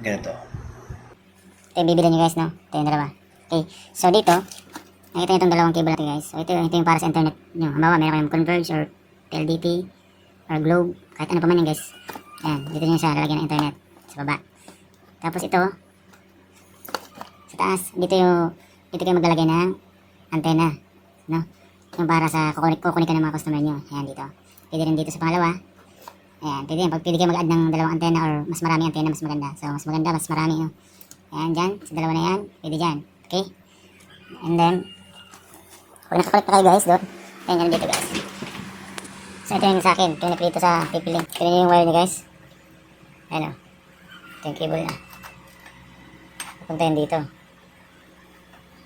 Ganito. Ito yung bibili nyo guys, no? Ito yung dalawa. Okay, so dito, nakita nyo itong dalawang cable natin guys. So ito yung para sa internet nyo. Halimbawa, meron kayong Converge or PLDT or Globe, kahit ano pa man yan guys. Ayan, dito nyo siya lalagyan ng internet sa baba. Tapos ito, sa taas, dito kayo maglalagay ng antena, no? Yung para sa kukunik ng mga customer nyo. Ayan dito. Pwede rin dito sa pangalawa. Ayan, pwede rin. Pag pwede kayo mag-add ng dalawang antena or mas maraming antena, mas maganda. So, mas maganda, mas marami, no? Ayan, dyan. Sa dalawa na yan. Pwede dyan. Okay? And then, kung nakakulit na kayo guys, doon. Ayan, yan dito guys. So, ito yung sa akin. Ito yung dito sa pipili. Ito yung wire niya guys. Ayan o. Ito yung cable na. Punta yan dito.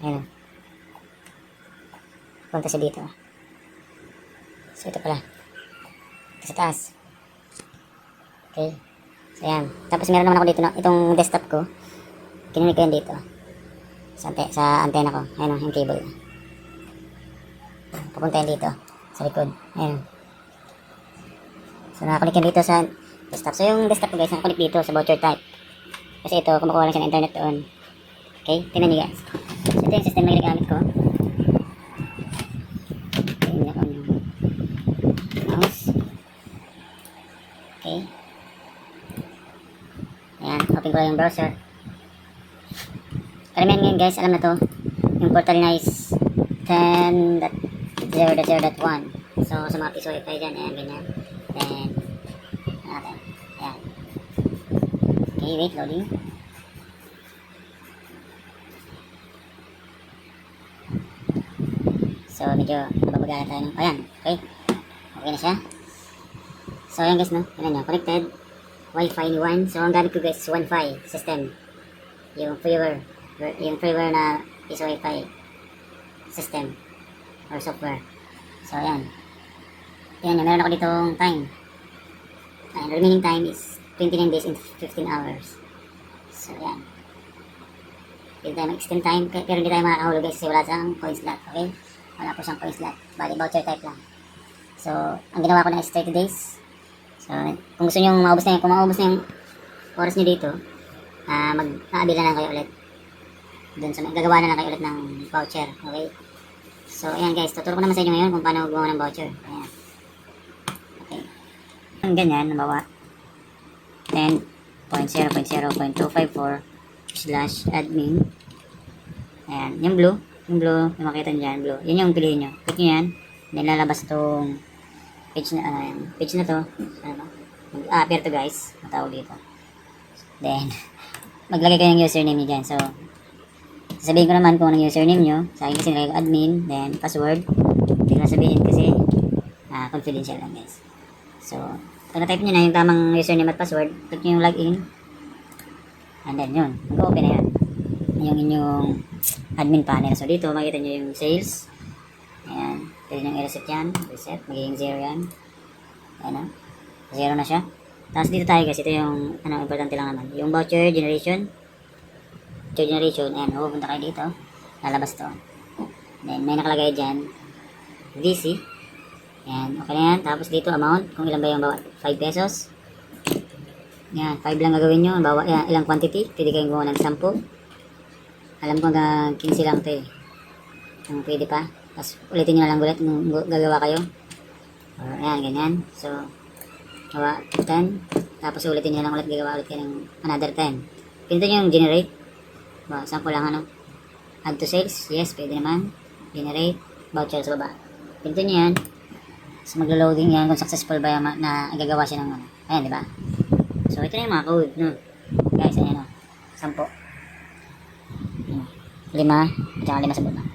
Ayan o. Punta siya dito. So, ito pala. Ito sa taas. Okay. So, ayan. Tapos, meron naman ako dito, no? Itong desktop ko. Kinunik ko yan dito. Sa antena ko. Ayan o, yung cable. Papunta yan dito. Sa likod. Ayan. So, nakakunik yan dito sa desktop. So, yung desktop ko guys, nakakunik dito sa voucher type. Kasi ito, kumukuha lang siya ng internet doon. Okay? Tingnan niyo guys. So, ito yung system na ginagamit ko. Tingnan ko yung mouse. Okay. Ayan. Open ko lang yung browser. Karamihan ngayon guys, alam na to. Yung portal niya is 10.0.0.1. So, sa mga piso wifi dyan, ayan, ganyan. Then, natin. Ayan. Okay, wait, loading. So, medyo nababagala tayo ng, ayan, okay. Okay na siya. So, ayan guys, no? Ayan nyo, connected. Wi-Fi ni 1. So, ang gamit ko guys, Wi-Fi system. Yung freeware na piso wifi system or software. So, ayan. Ayan, meron ako ditong time. Ayan, remaining time is 29 days and 15 hours. So, ayan. Pwede tayo mag-extend time, pero hindi tayo makakahulog guys kasi wala siyang coin slot, okay? Wala po siyang coin slot. Bali, voucher type lang. So, ang ginawa ko na is 30 days. So, kung gusto nyo maubos na yung oras nyo dito, mag-aabila na lang kayo ulit. Doon sa gagawa na lang kayo ulit ng voucher, okay? So, ayan guys, tuturo ko naman sa inyo ngayon kung paano gumawa ng voucher. Ayan. Okay. Ang ganyan, nabawa 10.0.0.254/admin. Ayan, yung blue, yung makita nyo dyan, blue. Yan yung piliin nyo. Click nyo yan, then lalabas itong page na to. Ano? Mag-appear to guys, matawag dito. Then, maglagay kayo ng username nyo dyan. So, sabihin ko naman kung anong username nyo. Sa akin kasi nilagay ko admin, then password. Hindi ko na sabihin kasi confidential lang guys. So, pag na-type nyo na yung tamang username at password, click nyo yung login. And then yun, mag-open na yan. Yung inyong admin panel. So, dito makita nyo yung sales. Ayan, pwede nyo i-reset yan. Reset, magiging 0 yan. Ayan o, 0 na siya. Tapos dito tayo guys, ito yung importante lang naman. Yung voucher generation. Ayan, pupunta kayo dito. Lalabas to. Then, may nakalagay dyan. VC. Ayan, okay na yan. Tapos dito, amount. Kung ilan ba yung bawat 5 pesos. Ayan, 5 lang gagawin nyo. Ilang quantity. Pwede kayong gumawa ng 10. Alam ko hanggang 15 lang ito eh. Kung pwede pa. Tapos, ulitin nyo na lang ulit kung gagawa kayo. Or, ayan, ganyan. So, gawa 10. Tapos, ulitin nyo lang ulit. Gagawa ulit kayo ng another 10. Pinto nyo yung generate. Sample lang ano. Add to sales. Yes, pwede naman. Generate. Voucher sa baba. Pinto nyo yan. So, maglo-loading yan kung successful ba yung na gagawa siya ng ano. Ayan, di ba? So, ito na yung mga code, no? Guys, ayan o. 10. 5. Tsaka 5 sa baba.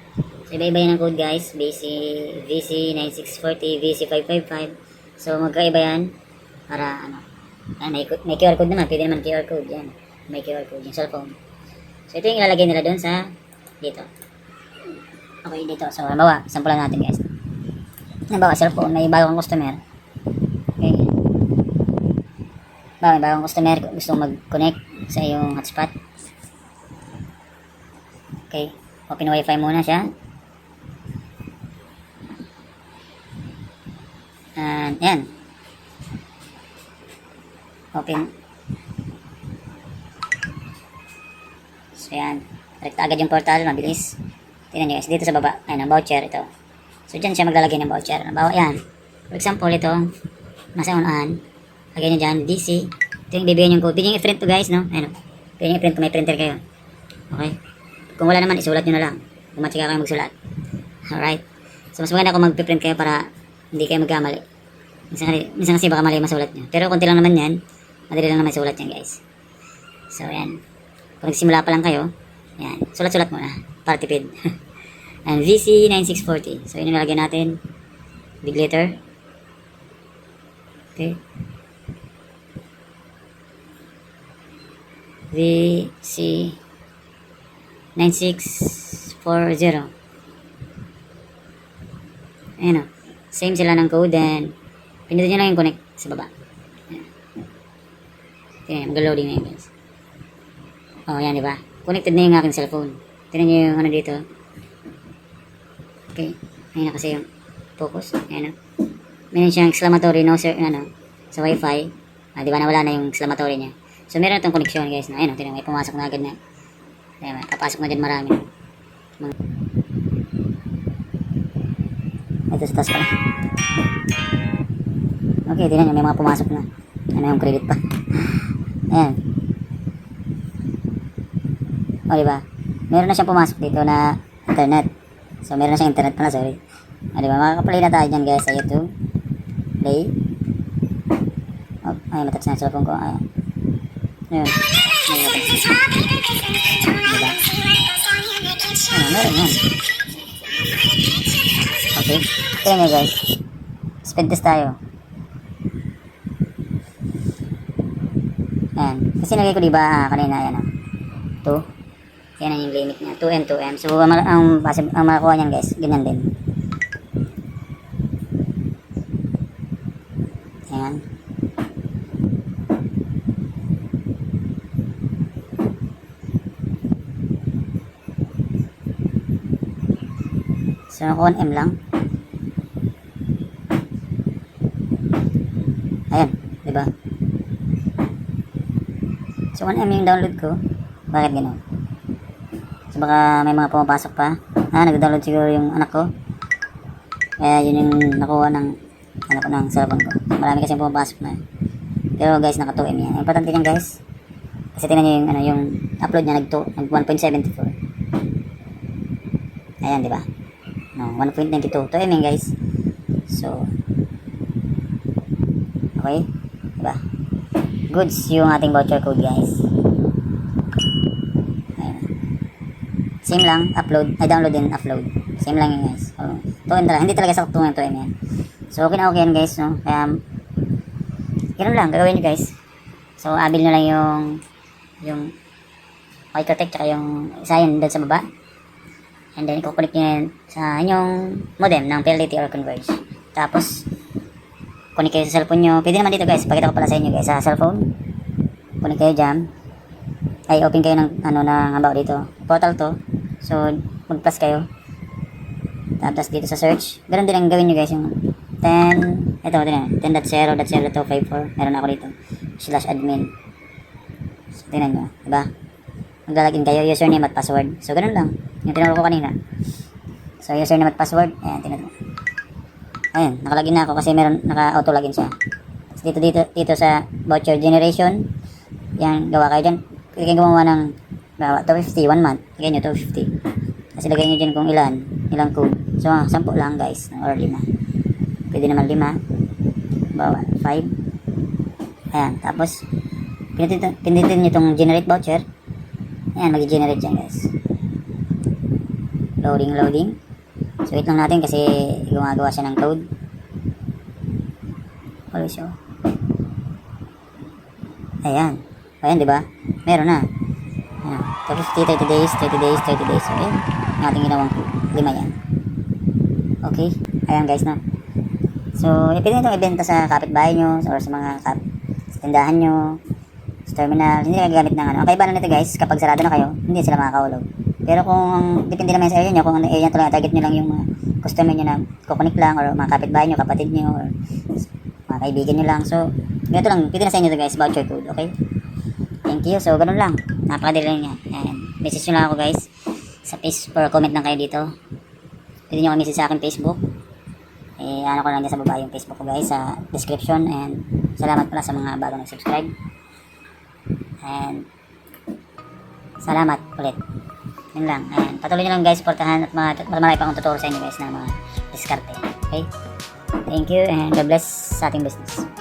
So, iba-iba yan ang code, guys. VC9640, VC555. So, magkaiba yan. Para, ano. Ayan, may QR code naman. Pwede naman QR code. Yan. May QR code. Yung cellphone. So, ito yung ilalagay nila doon sa dito. Okay, dito. So, halimbawa, sampulan natin guys. Halimbawa, cellphone, may bagong customer. Okay. May bagong customer, gusto mag-connect sa iyong hotspot. Okay. Open wifi muna siya. And, yan. Open. So, yan. Rekta agad yung portal, mabilis. Tingnan nyo guys, dito sa baba, ayun, ang voucher ito. So, dyan siya maglalagay ng voucher. Bawa, yan. For example, ito, nasa unahan. Lagay nyo dyan, DC. Ito yung bibigyan yung code. Pwede yung i-print to guys, no? Ayun. Pwede yung i-print kung may printer kayo. Okay? Kung wala naman, isulat nyo na lang. Kumatsika kayo magsulat. Alright. So, mas maganda kung mag-print kayo para hindi kayo magkamali. Minsan kasi baka mali masulat nyo. Pero konti lang naman yan. Madali lang naman sulat yan guys. So, yan. Kung nagsimula pa lang kayo, yan. Sulat-sulat muna. Para tipid. And VC9640. So, yun yung nalagyan natin. Big letter. Okay. VC9640. Ayan o. Same sila ng code and pindutin nyo lang yung connect sa baba. Ayan. Mag-loading na yun guys. Oh, yan diba? Connected na yung aking cellphone. Tignan nyo yung ano dito. Okay. Ayan na kasi yung focus. Ayan o. Meron siyang exclamatory no sir, ano, sa wifi. Diba nawala na yung exclamatory niya. So meron itong connection guys. No? Ayan o. Tignan, may pumasok na agad na. Ayan, papasok na din marami. Ito sa taas pala. Okay, tignan nyo, may mga pumasok na. Ano yung credit pa. Ayan. O, diba? Meron na siyang pumasok dito na internet. So, meron na siyang internet pala, sorry. O, diba? Makakaplay na tayo dyan, guys, sa YouTube. Play. Oh, ay, matouch na yung cellphone ko. Ayan. Ayan. Diba? Ayan, meron yan. Okay. Tignan nyo, guys. Speed test tayo. Ayan. Kasi nagay ko diba kanina, ayan o. 2. Yan ang yung limit niya. 2M, 2M. So, ang makakuha niyan guys, ganyan din. Ayan. So, nakuha 1M lang. Ayan. Diba? So, 1M yung download ko. Bakit gano'n? So, baka may mga pumapasok pa. Nag-download siguro yung anak ko. Kaya yun yung nakuha ng ano ko ng cellphone ko. So, marami kasi pumapasok na. Pero guys, naka 2M yan. Importante yan guys. Kasi tingnan nyo yung, ano, yung upload niya nag 1.74. Ayan, di ba? No, 1.92. 2M yan guys. So, okay. Di ba? Goods yung ating voucher code guys. Ayan. Same lang, upload, ay download din, upload. Same lang yun guys. 2M talaga, hindi talaga sakto yung 2M yan. So okay na okay yan guys, no? Kaya, ganoon lang, gagawin nyo guys. So abil nyo lang yung Microtech tsaka yung isa yun doon sa baba. And then kukunik nyo yan sa inyong modem ng PLDT or Converge. Tapos, kunik kayo sa cellphone nyo. Pwede naman dito guys, pakita ko pala sa inyo guys, sa cellphone. Kunik kayo dyan. Ay, open kayo ng, ano, ng about dito. Portal to. So, mag-plus kayo. Tapos dito sa search. Ganun din ang gawin nyo guys, yung 10, ito, 10.0.0.254. Meron ako dito. /admin. So, tingnan nyo. Diba? Maglalagin kayo, username at password. So, ganun lang. Yung tinuro ko kanina. So, username at password. Ayan, tingnan nyo. Ayan, nakalagin na ako kasi meron, naka-auto-login siya. Tapos dito sa voucher generation, yan, gawa kayo dyan. Pwede kayo gumawa ng 250, 1 month. Lagay nyo, 250. Kasi lagay nyo dyan kung ilang code. So, 10 lang guys, or 5. Pwede naman 5. Bawa, 5. Ayan, tapos, pindutin nyo itong generate voucher. Ayan, mag-generate dyan guys. Loading. So, wait lang natin kasi gumagawa siya ng code. Follow show. Ayan. Ayan, diba? Meron na. Ayan. 250, 30 days. Okay. Yung ating ginawang code. 5 yan. Okay. Ayan guys, no? So, pwede nyo itong ibenta sa kapitbahay nyo or sa mga sa tindahan nyo, sa terminal. Hindi na gagamit ng ano. Okay, ba na nito guys? Kapag sarado na kayo, hindi sila makakahulog. Pero kung depende naman sa area nyo, kung ang area nyo lang, target nyo lang yung mga customer nyo na kukunik lang or mga kapitbahay nyo, kapatid nyo or mga kaibigan nyo lang. So, ganito lang. Pwede na sa inyo to guys, voucher code. Okay? Thank you. So, ganun lang. Napakadali lang yan. Ayan. Message nyo lang ako guys. Sa Facebook, comment lang kayo dito. Pwede nyo message sa akin Facebook. Ano ko lang dyan sa baba yung Facebook ko guys, sa description. And salamat pala sa mga bago nag-subscribe. And salamat ulit. Yun lang. And patuloy nyo lang guys, supportahan at marami pa akong tuturo sa inyo guys ng mga diskarte. Okay? Thank you and God bless sa ating business.